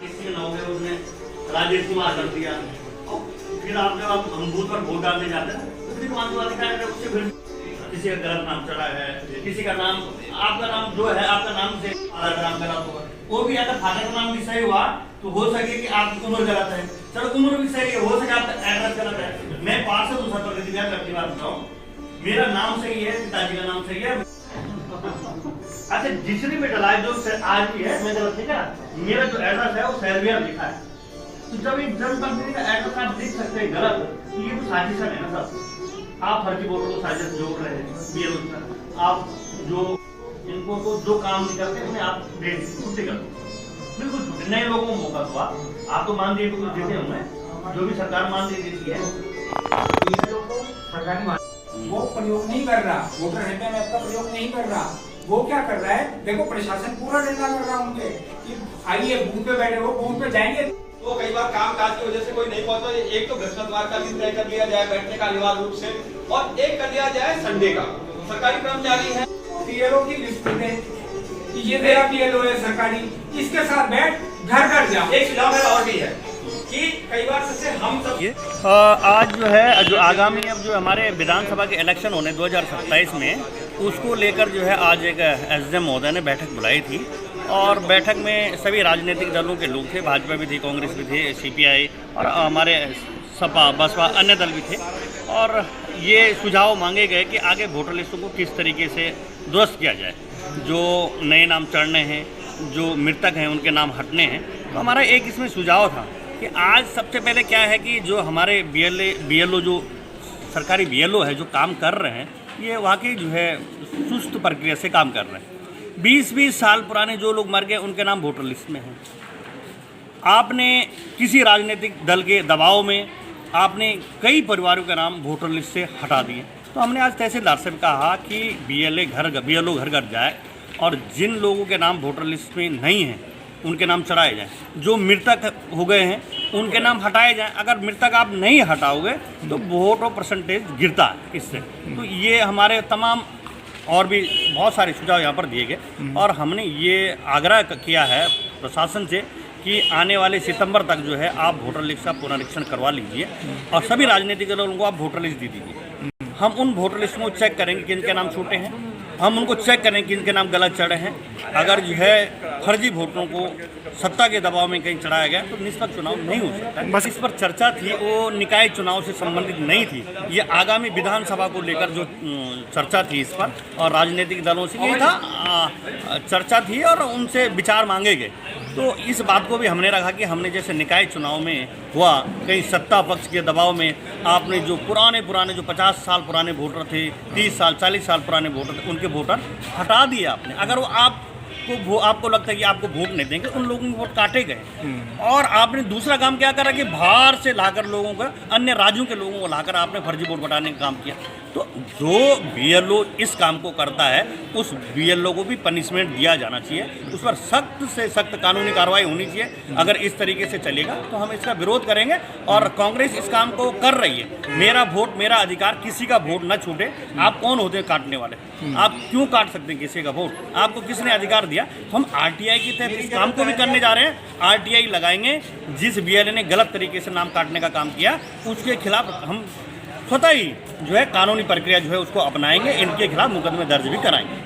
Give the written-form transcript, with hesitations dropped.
किसी नाम में उसने राजेश कुमार कर दिया, और फिर आप जब आप हम बूथ पर वोट डालने जाते हैं तो फिर मानवाधिकार उससे फिर किसी का गलत नाम चढ़ा है, किसी का नाम, आपका नाम जो है आपका नाम से अलग नाम गलत होगा, वो भी अगर फादर का नाम भी सही हुआ तो हो सके कि आपकी उम्र गलत है, चलो उम्र भी सही है, हो सके आपका एड्रेस गलत है। मैं 500 दूसरा प्रतिक्रिया करती बात बताऊँ, मेरा नाम सही है, पिताजी का नाम सही है। अच्छा जिसने में डला है जो आज भी है, मैं गलत नहीं करा, मेरा जो एड्रेस है वो सैलविया लिखा है, तो जब एक जनप्रतिनिधि का एड्रेस आप देख सकते हैं गलत, तो ये तो साजिश है ना सर। आप फर्जी वोटों को साजिश जोड़ रहे हैं, आप जो इनको तो जो काम नहीं करते उन्हें आप छुट्टी कर दो, बिल्कुल छुट्टी। नए लोगों को मौका दो, आप तो मान दिए देते होंगे, जो भी सरकार मान दे देती है सरकारी वो प्रयोग नहीं कर रहा, वोटर हेल्पलाइन ऐप का प्रयोग नहीं कर रहा। वो क्या कर रहा है, देखो प्रशासन पूरा डंडा कर रहा है उनके कि आइए बूथ पे बैठे हो, बूथ पे जाएंगे। तो कई बार काम काज की वजह से कोई नहीं पहुंचता, एक तो बृहस्पतिवार का दिन तय कर लिया जाए बैठने का अनिवार्य रूप से, और एक कर लिया जाए संडे का। सरकारी कर्मचारी है, पीएलओ की लिस्ट दे कि ये मेरा पीएलओ है सरकारी, इसके साथ बैठ घर घर जा। एक सुझाव मेरा और भी है कि कई बार से हम सब आज जो है जो आगामी अब जो हमारे विधानसभा के इलेक्शन होने 2027 में, उसको लेकर जो है आज एक एसडीएम महोदय ने बैठक बुलाई थी, और बैठक में सभी राजनीतिक दलों के लोग थे, भाजपा भी थी, कांग्रेस भी थे, सीपीआई और हमारे सपा बसपा अन्य दल भी थे, और ये सुझाव मांगे गए कि आगे वोटर लिस्टों को किस तरीके से दुरुस्त किया जाए, जो नए नाम चढ़ने हैं, जो मृतक हैं उनके नाम हटने हैं। तो हमारा एक इसमें सुझाव था कि आज सबसे पहले क्या है कि जो हमारे बीएलओ जो सरकारी बीएलओ है जो काम कर रहे हैं, ये वाकई जो है सुस्त प्रक्रिया से काम कर रहे हैं। 20-20 साल पुराने जो लोग मर गए उनके नाम वोटर लिस्ट में हैं। आपने किसी राजनीतिक दल के दबाव में आपने कई परिवारों के नाम वोटर लिस्ट से हटा दिए। तो हमने आज तहसीलदार से कहा कि बीएलओ घर घर जाए और जिन लोगों के नाम वोटर लिस्ट में नहीं हैं उनके नाम चढ़ाए जाएं, जो मृतक हो गए हैं उनके नाम हटाए जाएं। अगर मृतक आप नहीं हटाओगे तो वोटों परसेंटेज गिरता है इससे। तो ये हमारे तमाम और भी बहुत सारे सुझाव यहाँ पर दिए गए, और हमने ये आग्रह किया है प्रशासन से कि आने वाले सितंबर तक जो है आप वोटर लिस्ट का पुनरीक्षण करवा लीजिए, और सभी राजनीतिक दलों को आप वोटर लिस्ट दे दीजिए। हम उन वोटर लिस्ट को चेक करेंगे कि इनके नाम छूटे हैं, हम उनको चेक करें कि इनके नाम गलत चढ़े हैं। अगर जो है फर्जी वोटरों को सत्ता के दबाव में कहीं चढ़ाया गया तो निष्पक्ष चुनाव नहीं हो सकता। बस इस पर चर्चा थी, वो निकाय चुनाव से संबंधित नहीं थी, ये आगामी विधानसभा को लेकर जो चर्चा थी इस पर, और राजनीतिक दलों से यही था चर्चा थी और उनसे विचार मांगे गए। तो इस बात को भी हमने रखा कि हमने जैसे निकाय चुनाव में हुआ, कई सत्ता पक्ष के दबाव में आपने जो पुराने जो 50 साल पुराने वोटर थे, 30 साल 40 साल पुराने वोटर थे, उनके वोटर हटा दिए आपने। अगर वो आपको लगता है कि आपको वोट नहीं देंगे, उन लोगों के वोट काटे गए। और आपने दूसरा काम क्या करा कि बाहर से लाकर लोगों का, अन्य राज्यों के लोगों को लाकर आपने फर्जी वोट बढ़ाने का काम किया। तो जो बीएलओ इस काम को करता है उस बीएलओ को भी पनिशमेंट दिया जाना चाहिए, उस पर सख्त से सख्त कानूनी कार्रवाई होनी चाहिए। अगर इस तरीके से चलेगा तो हम इसका विरोध करेंगे, और कांग्रेस इस काम को कर रही है। मेरा वोट मेरा अधिकार, किसी का वोट न छूटे। आप कौन होते हैं काटने वाले? आप क्यों काट सकते हैं किसी का वोट? आपको किसने अधिकार दिया? तो हम आरटीआई के तहत इस काम को भी करने जा रहे हैं। आरटीआई लगाएंगे, जिस बीएलओ ने गलत तरीके से नाम काटने का काम किया उसके खिलाफ हम स्वतः ही जो है कानूनी प्रक्रिया जो है उसको अपनाएंगे, इनके खिलाफ मुकदमे दर्ज भी कराएंगे।